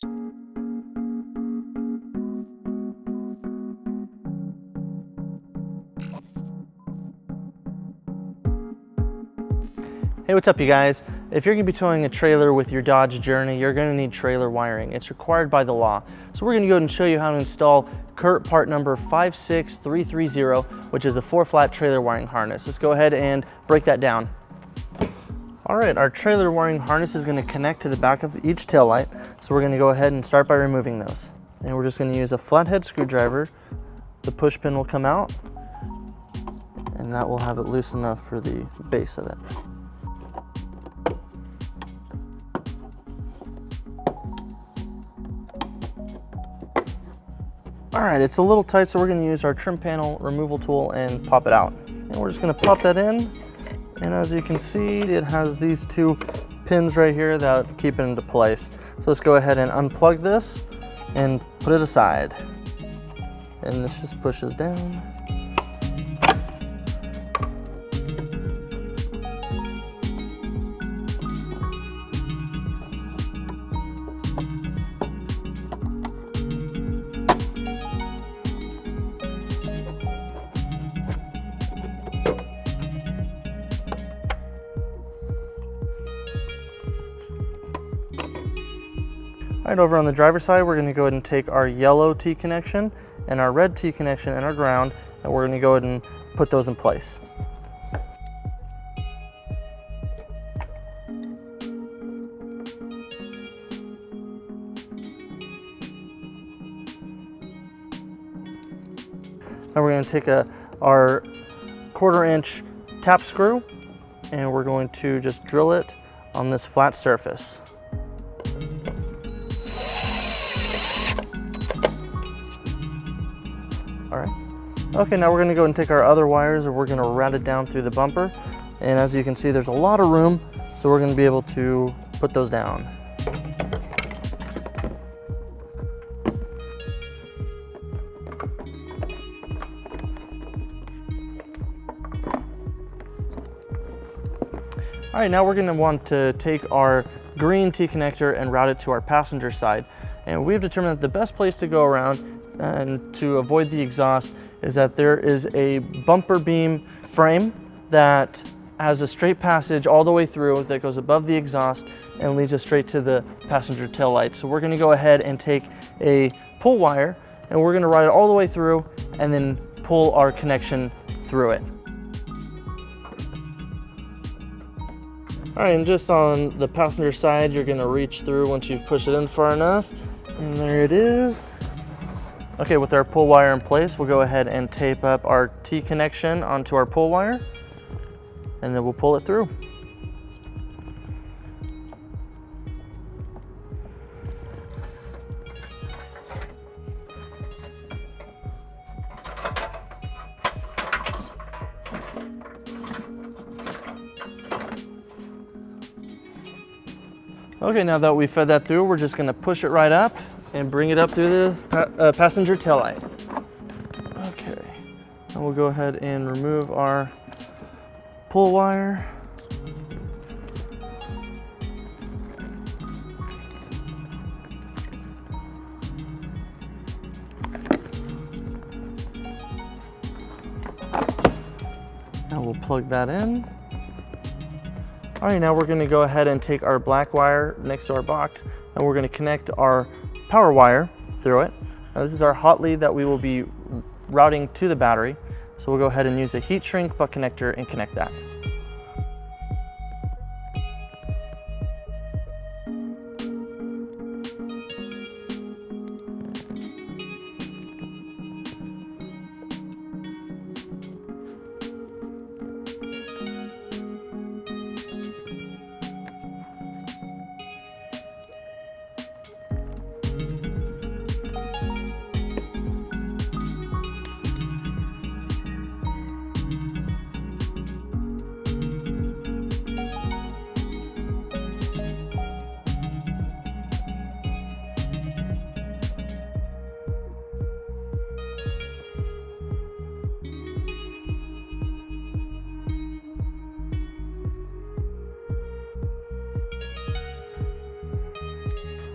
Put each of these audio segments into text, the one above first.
Hey, what's up you guys? If you're going to be towing a trailer with your Dodge Journey, you're going to need trailer wiring. It's required by the law. So we're going to go ahead and show you how to install Curt part number 56330, which is a 4-flat trailer wiring harness. Let's go ahead and break that down. All right, our trailer wiring harness is going to connect to the back of each taillight. So we're going to go ahead and start by removing those. And we're just going to use a flathead screwdriver. The push pin will come out, and that will have it loose enough for the base of it. All right, it's a little tight, so we're gonna use our trim panel removal tool and pop it out. And we're just gonna pop that in. And as you can see, it has these 2 pins right here that keep it into place. So let's go ahead and unplug this and put it aside. And this just pushes down. All right, over on the driver's side, we're going to go ahead and take our yellow T connection and our red T connection and our ground, and we're going to go ahead and put those in place. Now we're going to take our 1/4-inch tap screw, and we're going to just drill it on this flat surface. All right. Okay, now we're going to go and take our other wires and we're going to route it down through the bumper. And as you can see, there's a lot of room, so we're going to be able to put those down. All right, now we're going to want to take our green T connector and route it to our passenger side. And we've determined that the best place to go around and to avoid the exhaust is that there is a bumper beam frame that has a straight passage all the way through that goes above the exhaust and leads us straight to the passenger tail light. So we're going to go ahead and take a pull wire and we're going to ride it all the way through and then pull our connection through it. All right, and just on the passenger side, you're going to reach through once you've pushed it in far enough, and there it is. Okay, with our pull wire in place, we'll go ahead and tape up our T connection onto our pull wire, and then we'll pull it through. Okay, now that we fed that through, we're just going to push it right up and bring it up through the passenger taillight. Okay, and we'll go ahead and remove our pull wire. Now we'll plug that in. All right, now we're going to go ahead and take our black wire next to our box and we're going to connect our power wire through it. Now this is our hot lead that we will be routing to the battery. So we'll go ahead and use a heat shrink butt connector and connect that.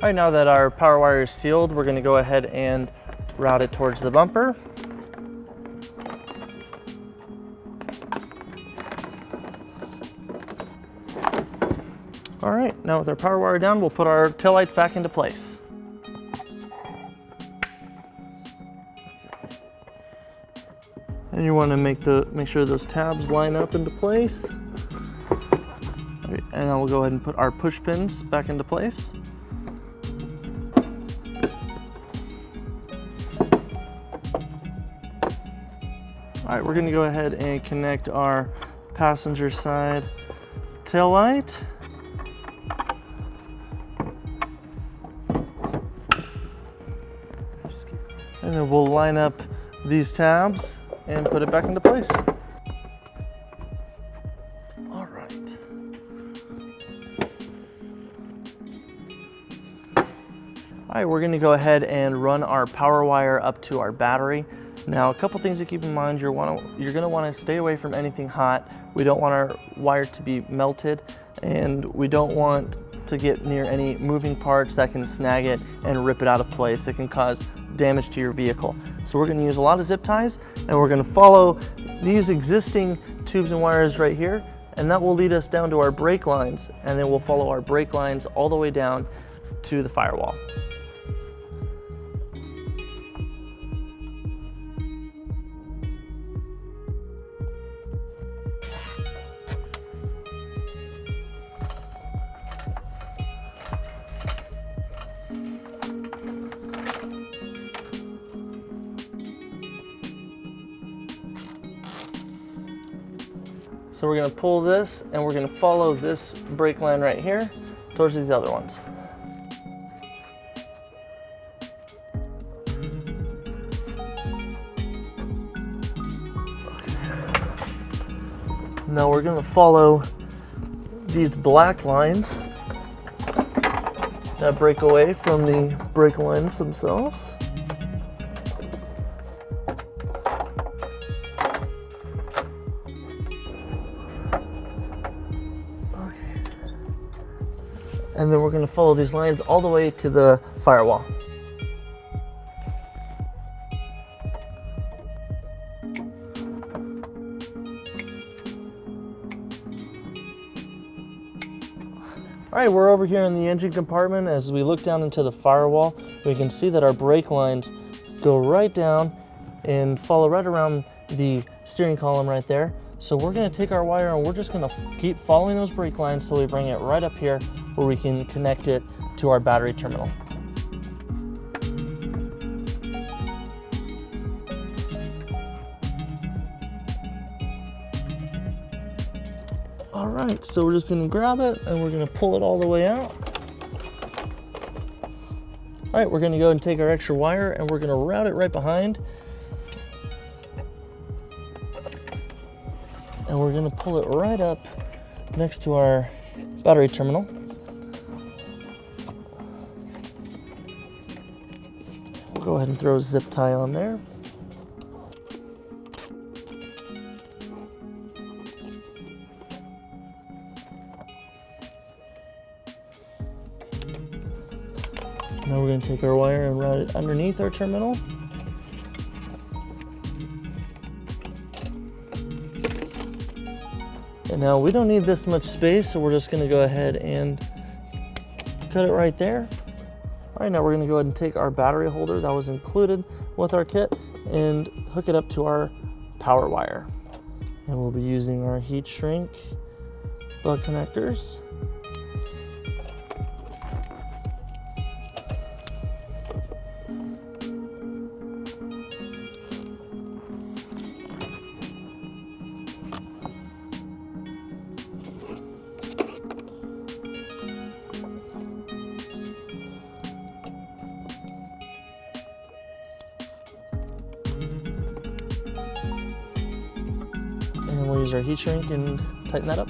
All right, now that our power wire is sealed, we're gonna go ahead and route it towards the bumper. All right, now with our power wire down, we'll put our taillight back into place. And you want to make sure those tabs line up into place. All right, and then we'll go ahead and put our push pins back into place. All right, we're going to go ahead and connect our passenger side tail light. And then we'll line up these tabs and put it back into place. All right. All right, we're going to go ahead and run our power wire up to our battery. Now, a couple things to keep in mind. You're going to want to stay away from anything hot. We don't want our wire to be melted, and we don't want to get near any moving parts that can snag it and rip it out of place. It can cause damage to your vehicle. So we're going to use a lot of zip ties, and we're going to follow these existing tubes and wires right here, and that will lead us down to our brake lines, and then we'll follow our brake lines all the way down to the firewall. So we're going to pull this, and we're going to follow this brake line right here towards these other ones. Now we're going to follow these black lines that break away from the brake lines themselves. And then we're going to follow these lines all the way to the firewall. All right, we're over here in the engine compartment. As we look down into the firewall, we can see that our brake lines go right down and follow right around the steering column right there. So we're going to take our wire and we're just going to keep following those brake lines till we bring it right up here where we can connect it to our battery terminal. All right, so we're just going to grab it and we're going to pull it all the way out. All right, we're going to go and take our extra wire and we're going to route it right behind. And we're going to pull it right up next to our battery terminal. We'll go ahead and throw a zip tie on there. Now we're going to take our wire and route it underneath our terminal. And now we don't need this much space, so we're just going to go ahead and cut it right there. All right, now we're going to go ahead and take our battery holder that was included with our kit and hook it up to our power wire. And we'll be using our heat shrink bug connectors. And we'll use our heat shrink and tighten that up.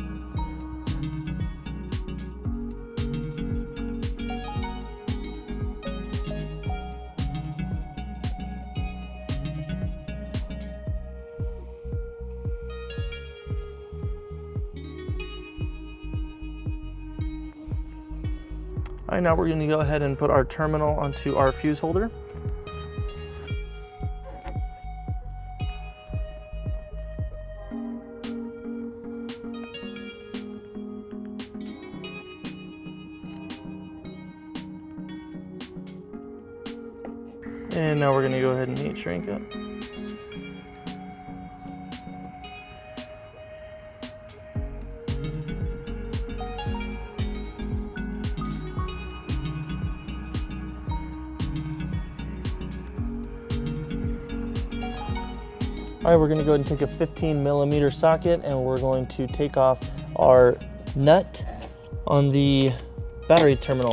All right, now we're gonna go ahead and put our terminal onto our fuse holder. And now we're gonna go ahead and heat shrink it. All right, we're gonna go ahead and take a 15mm socket and we're going to take off our nut on the battery terminal.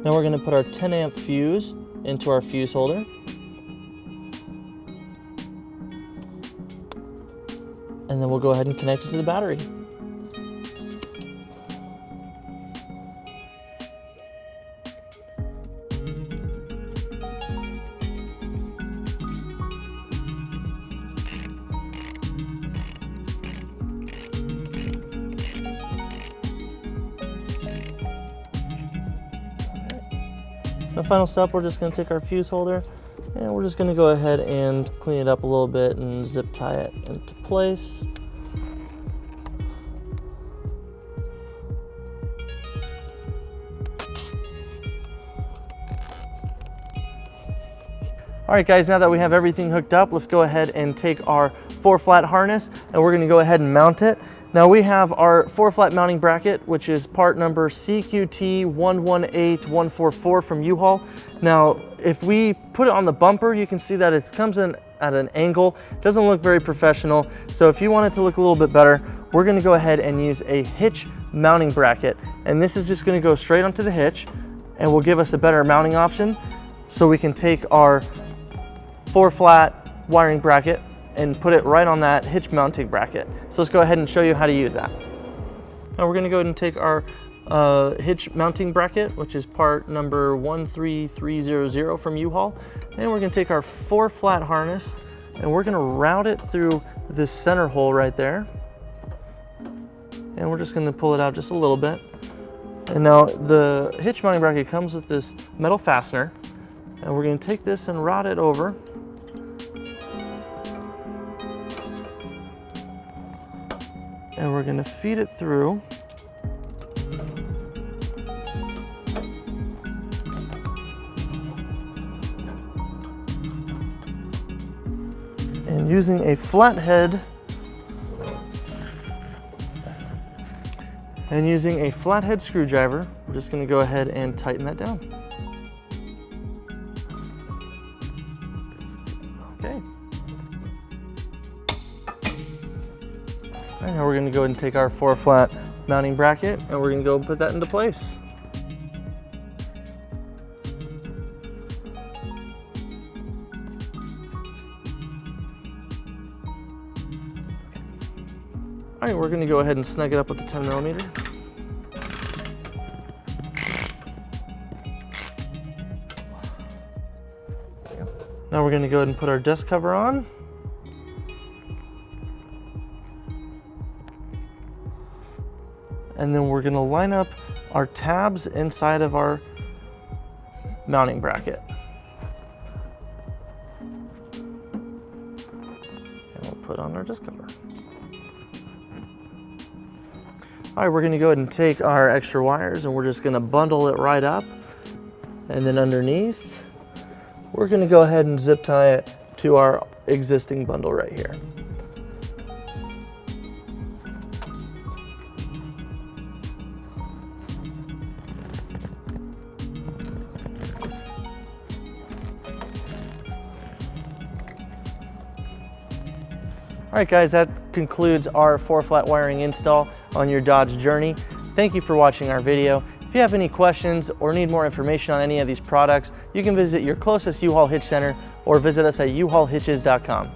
Now we're going to put our 10 amp fuse into our fuse holder. And then we'll go ahead and connect it to the battery. The final step, we're just going to take our fuse holder and we're just going to go ahead and clean it up a little bit and zip tie it into place. All right guys, now that we have everything hooked up, let's go ahead and take our 4-flat harness and we're going to go ahead and mount it. Now we have our 4-flat mounting bracket, which is part number CQT118144 from U-Haul. Now, if we put it on the bumper, you can see that it comes in at an angle. It doesn't look very professional. So if you want it to look a little bit better, we're gonna go ahead and use a hitch mounting bracket. And this is just gonna go straight onto the hitch and will give us a better mounting option. So we can take our 4-flat wiring bracket and put it right on that hitch mounting bracket. So let's go ahead and show you how to use that. Now we're gonna go ahead and take our hitch mounting bracket, which is part number 13300 from U-Haul. And we're gonna take our 4-flat harness and we're gonna route it through this center hole right there. And we're just gonna pull it out just a little bit. And now the hitch mounting bracket comes with this metal fastener and we're gonna take this and route it over. And we're gonna feed it through. And using a flathead, screwdriver, we're just gonna go ahead and tighten that down. Okay. All right, now we're gonna go ahead and take our 4-flat mounting bracket and we're gonna go put that into place. All right, we're gonna go ahead and snug it up with the 10mm. Now we're gonna go ahead and put our desk cover on. And then we're gonna line up our tabs inside of our mounting bracket. And we'll put on our desk cover. All right, we're gonna go ahead and take our extra wires and we're just gonna bundle it right up. And then underneath, we're gonna go ahead and zip tie it to our existing bundle right here. All right guys, that concludes our 4-flat wiring install on your Dodge Journey. Thank you for watching our video. If you have any questions or need more information on any of these products, you can visit your closest U-Haul Hitch Center or visit us at uhaulhitches.com.